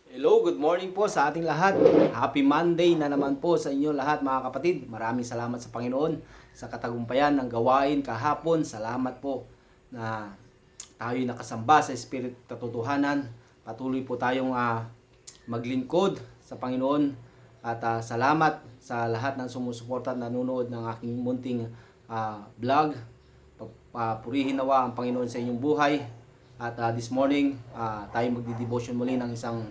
Hello, good morning po sa ating lahat. Happy Monday na naman po sa inyo lahat mga kapatid. Maraming salamat sa Panginoon sa katagumpayan ng gawain kahapon. Salamat po na tayo nakasamba sa Espiritu katotohanan. Patuloy po tayong maglingkod sa Panginoon. At salamat sa lahat ng sumusuporta at nanonood ng aking munting vlog. Purihin nawa ang Panginoon sa inyong buhay. At this morning, tayo magdi-devotion muli ng isang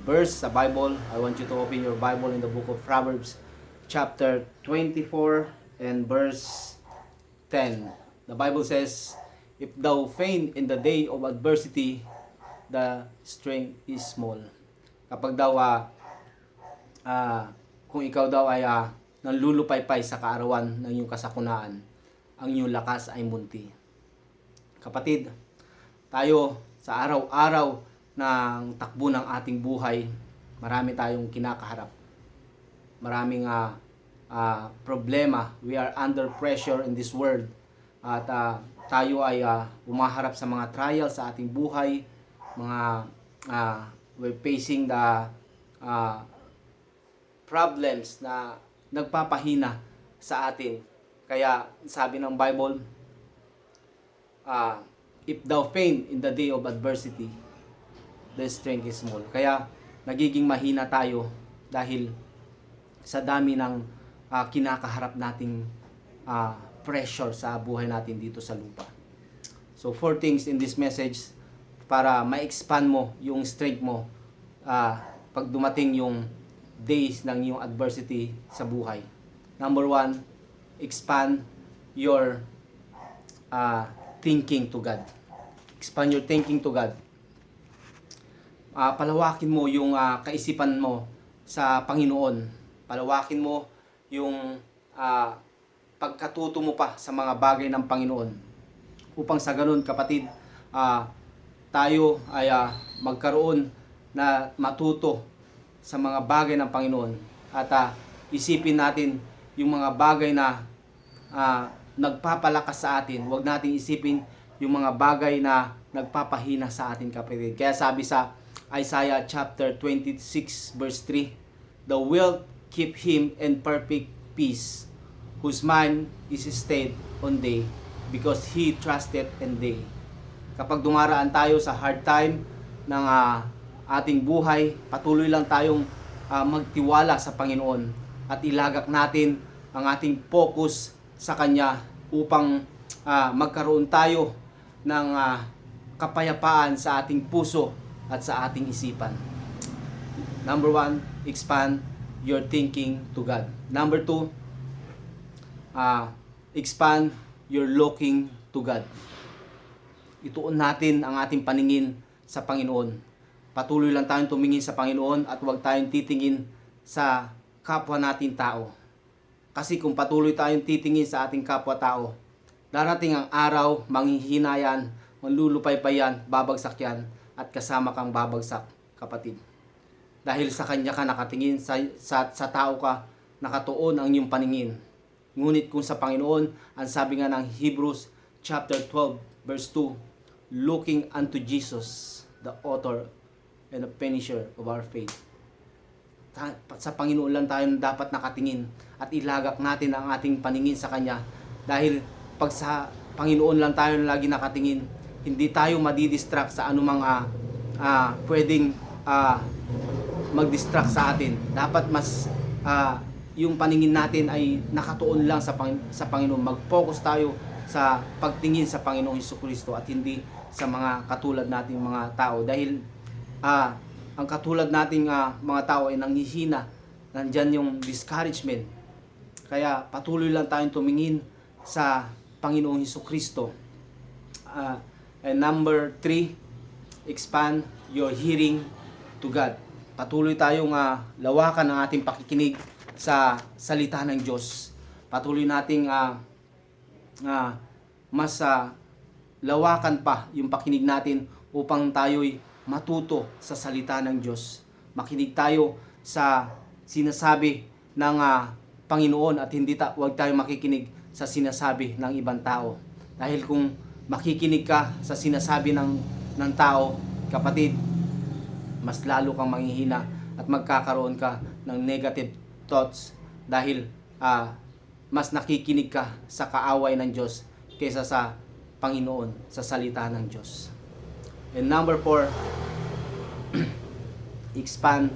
verse sa Bible. I want you to open your Bible in the book of Proverbs chapter 24 and verse 10. The Bible says, "If thou faint in the day of adversity, the strength is small." Kapag daw kung ikaw daw ay nanlulupaypay sa kaarawan ng iyong kasakunaan, ang iyong lakas ay munti. Kapatid, tayo sa araw-araw ng takbo ng ating buhay, marami tayong kinakaharap. Maraming problema. We are under pressure in this world. At tayo ay umaharap sa mga trials sa ating buhay. We're facing the problems na nagpapahina sa atin. Kaya sabi ng Bible, if thou faint in the day of adversity, the strength is small. Kaya nagiging mahina tayo dahil sa dami ng kinakaharap nating pressure sa buhay natin dito sa lupa. So 4 things in this message para ma-expand mo yung strength mo pag dumating yung days ng yung adversity sa buhay. Number 1, expand your thinking to God. Expand your thinking to God. Palawakin mo yung kaisipan mo sa Panginoon. Palawakin mo yung pagkatuto mo pa sa mga bagay ng Panginoon. Upang sa ganun, kapatid, tayo ay magkaroon na matuto sa mga bagay ng Panginoon. At isipin natin yung mga bagay na nagpapalakas sa atin. Huwag natin isipin yung mga bagay na nagpapahina sa atin, kapatid. Kaya sabi sa Isaiah chapter 26 verse 3, "The will keep him in perfect peace, whose mind is stayed on thee, because he trusted in thee." Kapag dumaraan tayo sa hard time ng ating buhay, patuloy lang tayong magtiwala sa Panginoon at ilagak natin ang ating focus sa Kanya upang magkaroon tayo ng kapayapaan sa ating puso at sa ating isipan. Number 1, expand your thinking to God. Number 2, expand your looking to God. Ituon natin ang ating paningin sa Panginoon. Patuloy lang tayong tumingin sa Panginoon at huwag tayong titingin sa kapwa nating tao. Kasi kung patuloy tayong titingin sa ating kapwa-tao, darating ang araw, manghihina yan, manlulupaypay yan, babagsak yan, at kasama kang babagsak, kapatid. Dahil sa Kanya ka nakatingin, sa tao ka nakatuon ang iyong paningin. Ngunit kung sa Panginoon, ang sabi nga ng Hebrews chapter 12 verse 2, "Looking unto Jesus, the author and the finisher of our faith." Sa Panginoon lang tayo dapat nakatingin at ilagak natin ang ating paningin sa Kanya. Dahil pag sa Panginoon lang tayo lagi nakatingin, hindi tayo madidistract sa anumang pwedeng mag-distract sa atin. Dapat mas yung paningin natin ay nakatuon lang sa Panginoon. Mag-focus tayo sa pagtingin sa Panginoong Hesukristo at hindi sa mga katulad nating mga tao. Dahil ang katulad nating mga tao ay nanghihina. Nandyan yung discouragement. Kaya patuloy lang tayong tumingin sa Panginoong Hesukristo. And number 3, expand your hearing to God. Patuloy tayong lawakan ang ating pakikinig sa salita ng Diyos. Patuloy nating mas lawakan pa yung pakinig natin upang tayo'y matuto sa salita ng Diyos. Makinig tayo sa sinasabi ng Panginoon at huwag tayong makikinig sa sinasabi ng ibang tao. Dahil kung makikinig ka sa sinasabi ng tao, kapatid, mas lalo kang manghihina at magkakaroon ka ng negative thoughts dahil mas nakikinig ka sa kaaway ng Diyos kaysa sa Panginoon, sa salita ng Diyos. And number 4, expand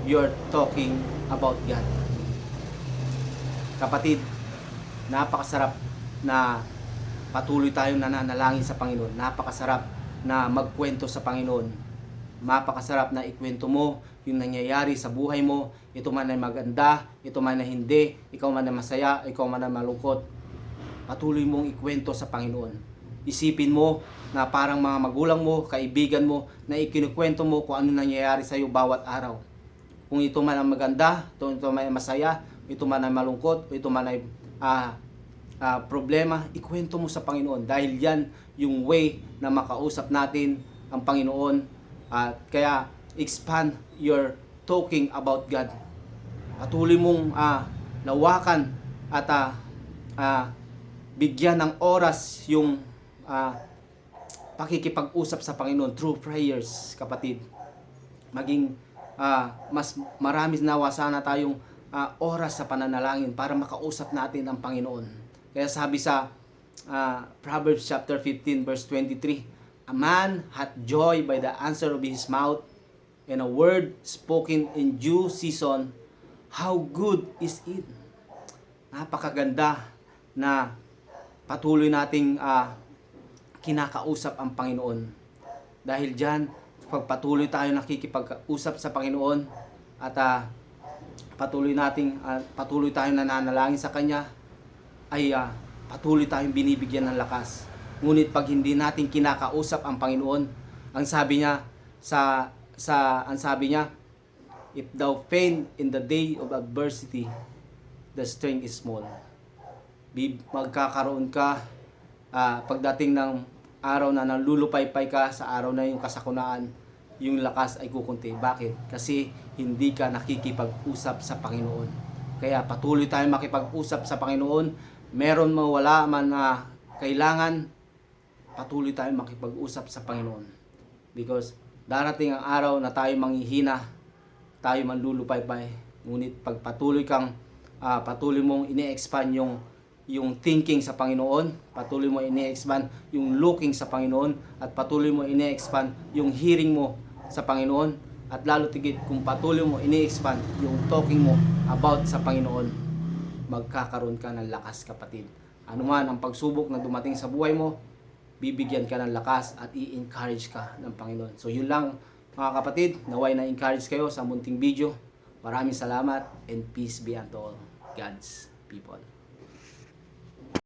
your talking about God. Kapatid, napakasarap na patuloy tayong nananalangin sa Panginoon. Napakasarap na magkwento sa Panginoon. Napakasarap na ikwento mo yung nangyayari sa buhay mo. Ito man ay maganda, ito man ay hindi, ikaw man ay masaya, ikaw man ay malungkot. Patuloy mong ikwento sa Panginoon. Isipin mo na parang mga magulang mo, kaibigan mo, na ikinukwento mo kung ano nangyayari sa iyo bawat araw. Kung ito man ay maganda, ito man ay masaya, ito man ay malungkot, ito man ay problema, ikwento mo sa Panginoon dahil yan yung way na makausap natin ang Panginoon. Kaya expand your talking about God. Patuloy mong lawakan at bigyan ng oras yung pakikipag-usap sa Panginoon through prayers, kapatid. Maging mas marami nawa sana tayong oras sa pananalangin para makausap natin ang Panginoon. Kaya sabi sa Proverbs chapter 15 verse 23, a man hath joy by the answer of his mouth, and a word spoken in due season, how good is it. Napakaganda na patuloy nating kinakausap ang Panginoon. Dahil dyan, pag patuloy tayo nakikipag-usap sa Panginoon at patuloy tayong nananalangin sa Kanya, ay patuloy tayong binibigyan ng lakas. Ngunit pag hindi natin kinakausap ang Panginoon, ang sabi niya if thou faint in the day of adversity, the strength is small. Magkakaroon ka pagdating ng araw na nalulupaypay ka, sa araw na yung kasakunaan, yung lakas ay kukunti. Bakit? Kasi hindi ka nakikipag-usap sa Panginoon. Kaya patuloy tayong makipag-usap sa Panginoon. Meron mawala man na kailangan, patuloy tayong makipag-usap sa Panginoon. Because darating ang araw na tayo manghihina, tayo manlulupaypay. Ngunit pag patuloy mong ini-expand yung thinking sa Panginoon, patuloy mo ini-expand yung looking sa Panginoon, at patuloy mo ini-expand yung hearing mo sa Panginoon, at lalo tigit kung patuloy mo ini-expand yung talking mo about sa Panginoon, magkakaroon ka ng lakas, kapatid. Ano man ang pagsubok na dumating sa buhay mo, bibigyan ka ng lakas at i-encourage ka ng Panginoon. So yun lang mga kapatid, naway na-encourage kayo sa munting video. Maraming salamat and peace be unto all God's people.